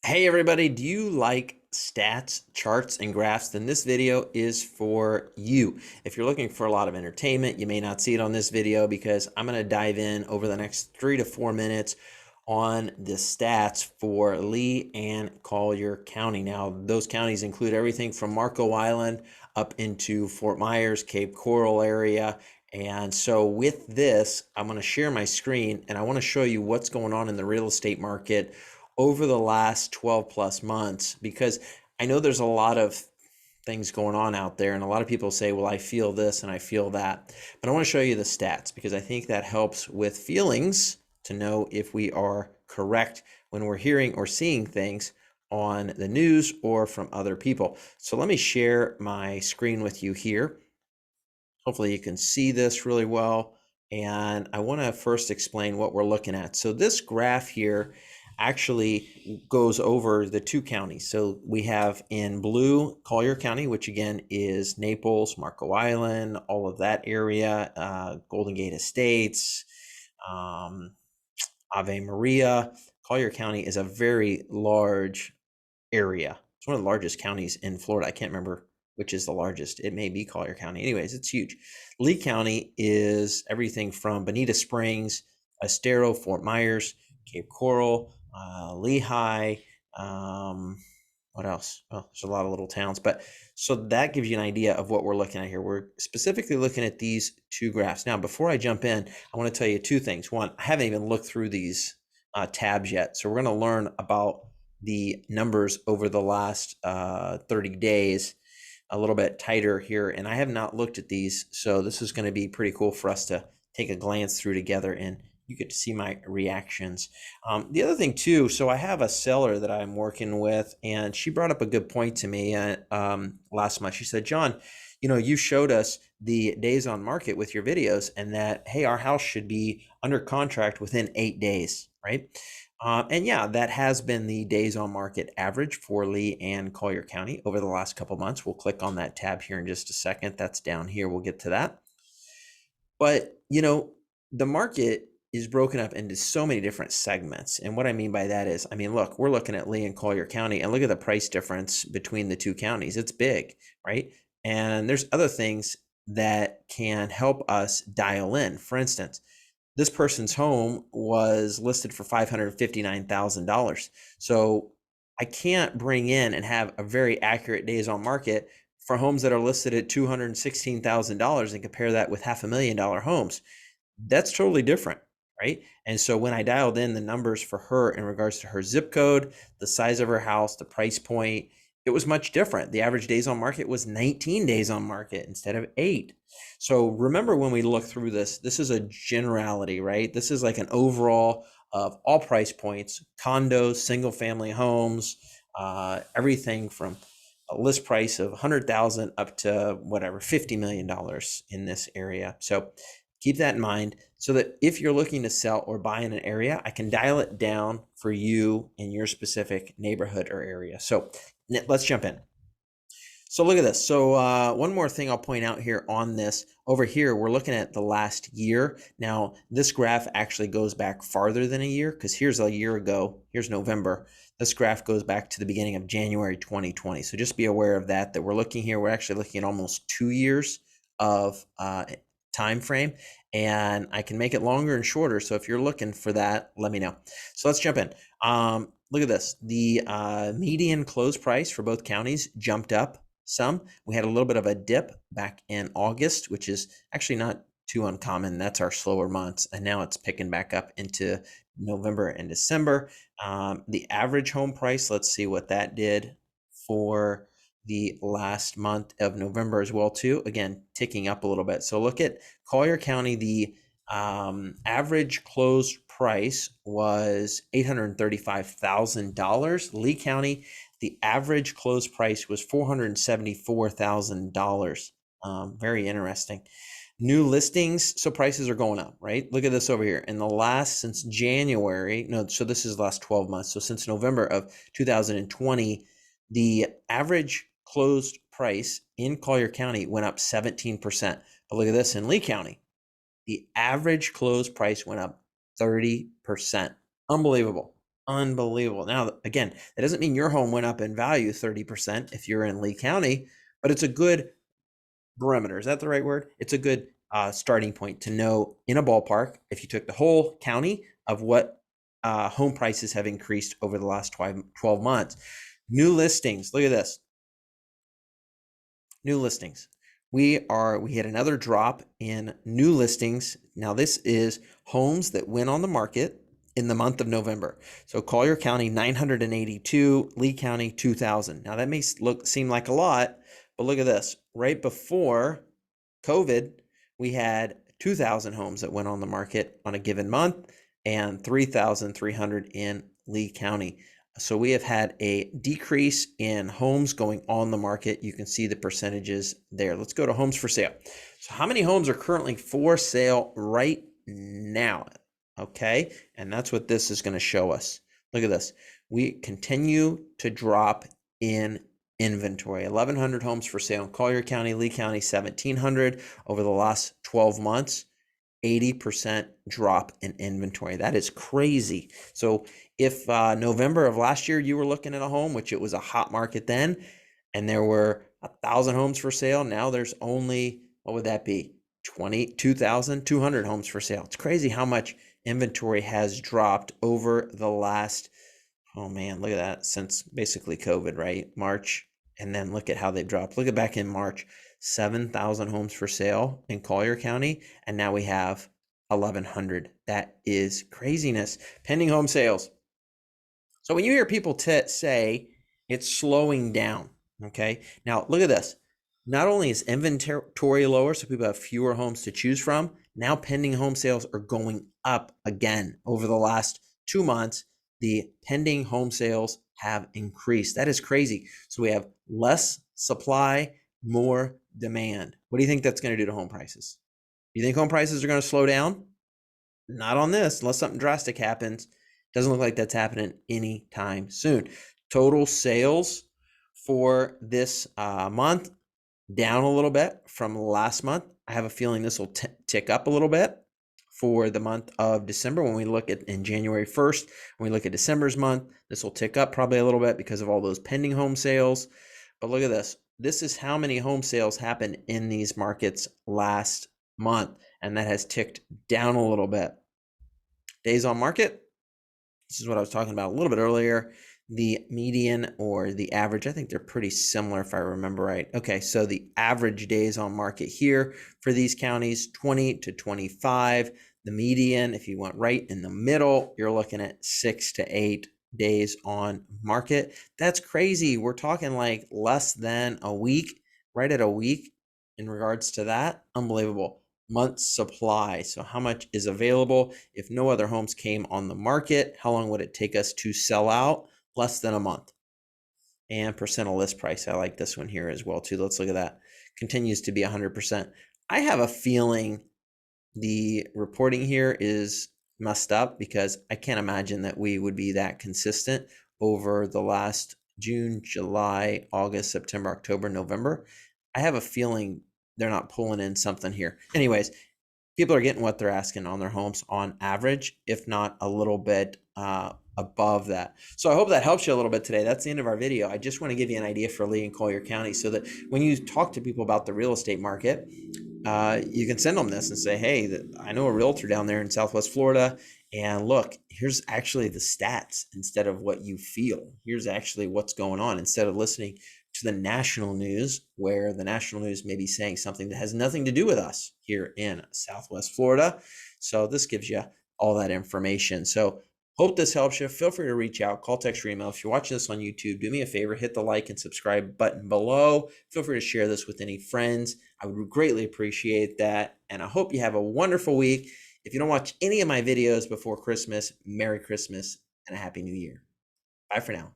Hey everybody, do you like stats, charts, and graphs? Then this video is for you. If you're looking for a lot of entertainment, you may not see it on this video because I'm going to dive in over the next 3 to 4 minutes on the stats for Lee and Collier County. Now, those counties include everything from Marco Island up into Fort Myers, Cape Coral area. And so with this, I'm going to share my screen and I want to show you what's going on in the real estate market over the last 12 plus months, because I know there's a lot of things going on out there and a lot of people say, well, I feel this and I feel that, but I want to show you the stats because I think that helps with feelings to know if we are correct when we're hearing or seeing things on the news or from other people. So let me share my screen with you here. Hopefully you can see this really well. And I want to first explain what we're looking at. So this graph here actually goes over the two counties. So we have in blue Collier County, which again is Naples, Marco Island, all of that area, Golden Gate Estates, Ave Maria. Collier County is a very large area. It's one of the largest counties in Florida. I can't remember which is the largest. It may be Collier County. Anyways, it's huge. Lee County is everything from Bonita Springs, Estero, Fort Myers, Cape Coral, Lehigh. What else? Oh, there's a lot of little towns. But so that gives you an idea of what we're looking at here. We're specifically looking at these two graphs. Now, before I jump in, I want to tell you two things. One, I haven't even looked through these tabs yet. So we're going to learn about the numbers over the last 30 days a little bit tighter here. And I have not looked at these. So this is going to be pretty cool for us to take a glance through together and you get to see my reactions. The other thing too, so I have a seller that I'm working with and she brought up a good point to me last month. She said, John, you showed us the days on market with your videos and that, hey, our house should be under contract within 8 days, right? And yeah, that has been the days on market average for Lee and Collier County over the last couple months. We'll click on that tab here in just a second. That's down here. We'll get to that. But, the market is broken up into so many different segments. And what I mean by that is, look, we're looking at Lee and Collier County and look at the price difference between the two counties. It's big, right? And there's other things that can help us dial in. For instance, this person's home was listed for $559,000. So I can't bring in and have a very accurate days on market for homes that are listed at $216,000 and compare that with $500,000 homes. That's totally different, right? And so when I dialed in the numbers for her in regards to her zip code, the size of her house, the price point, it was much different. The average days on market was 19 days on market instead of 8. So remember when we look through this, this is a generality, right? This is like an overall of all price points, condos, single family homes, everything from a list price of 100,000 up to whatever, $50 million in this area. So keep that in mind so that if you're looking to sell or buy in an area, I can dial it down for you in your specific neighborhood or area. So let's jump in. So look at this. So one more thing I'll point out here on this. Over here, we're looking at the last year. Now, this graph actually goes back farther than a year because here's a year ago. Here's November. This graph goes back to the beginning of January 2020. So just be aware of that we're looking here. We're actually looking at almost 2 years of time frame, and I can make it longer and shorter. So if you're looking for that, let me know. So let's jump in. Look at this. The median close price for both counties jumped up some. We had a little bit of a dip back in August, which is actually not too uncommon. That's our slower months. And now it's picking back up into November and December. The average home price, let's see what that did for the last month of November as well too. Again, ticking up a little bit. So look at Collier County. The average closed price was $835,000. Lee County, the average close price was $474,000. Very interesting. New listings, so prices are going up, right? Look at this over here. In the last, since January, no, so this is the last 12 months. So since November of 2020, the average closed price in Collier County went up 17%. But look at this in Lee County. The average closed price went up 30%. Unbelievable. Unbelievable. Now, again, that doesn't mean your home went up in value 30% if you're in Lee County, but it's a good barometer. Is that the right word? It's a good starting point to know in a ballpark if you took the whole county of what home prices have increased over the last 12 months. New listings. Look at this. New listings. We had another drop in new listings. Now this is homes that went on the market in the month of November. So Collier County 982, Lee County 2000. Now that may seem like a lot, but look at this. Right before COVID, we had 2,000 homes that went on the market on a given month and 3,300 in Lee County. So we have had a decrease in homes going on the market. You can see the percentages there. Let's go to homes for sale. So how many homes are currently for sale right now? Okay, and that's what this is going to show us. Look at this. We continue to drop in inventory. 1,100 homes for sale in Collier County, Lee County, 1,700 over the last 12 months. 80% drop in inventory. That is crazy. So if November of last year you were looking at a home, which it was a hot market then, and there were 1,000 homes for sale, now there's only, what would that be? 22,200 homes for sale. It's crazy how much inventory has dropped over the last, oh man, look at that, since basically COVID, right? March, and then look at how they've dropped. Look at back in March, 7,000 homes for sale in Collier County, and now we have 1,100. That is craziness. Pending home sales. So when you hear people say it's slowing down, okay? Now look at this. Not only is inventory lower, so people have fewer homes to choose from, now pending home sales are going up again. Over the last 2 months, the pending home sales have increased. That is crazy. So we have less supply, more demand. What do you think that's going to do to home prices? Do you think home prices are going to slow down? Not on this, unless something drastic happens. Doesn't look like that's happening anytime soon. Total sales for this month down a little bit from last month. I have a feeling this will tick up a little bit for the month of December. When we look at in January 1st, when we look at December's month, this will tick up probably a little bit because of all those pending home sales. But look at this. This is how many home sales happened in these markets last month, and that has ticked down a little bit. Days on market. This is what I was talking about a little bit earlier. The median or the average, I think they're pretty similar if I remember right. Okay, so the average days on market here for these counties, 20 to 25. The median, if you went right in the middle, you're looking at 6 to 8 days on market. That's crazy. We're talking like less than a week, right at a week in regards to that. Unbelievable. Months supply. So how much is available? If no other homes came on the market, how long would it take us to sell out? Less than a month. And percent of list price. I like this one here as well too. Let's look at that. Continues to be 100%. I have a feeling the reporting here is messed up because I can't imagine that we would be that consistent over the last June, July, August, September, October, November. I have a feeling they're not pulling in something here. Anyways, people are getting what they're asking on their homes on average, if not a little bit above that. So I hope that helps you a little bit today. That's the end of our video. I just want to give you an idea for Lee and Collier County so that when you talk to people about the real estate market, you can send them this and say, hey, I know a realtor down there in Southwest Florida, and look, here's actually the stats instead of what you feel. Here's actually what's going on instead of listening to the national news, where the national news may be saying something that has nothing to do with us here in Southwest Florida. So this gives you all that information. So hope this helps you. Feel free to reach out, call, text, or email. If you're watching this on YouTube, do me a favor, hit the like and subscribe button below. Feel free to share this with any friends. I would greatly appreciate that. And I hope you have a wonderful week. If you don't watch any of my videos before Christmas, Merry Christmas and a Happy New Year. Bye for now.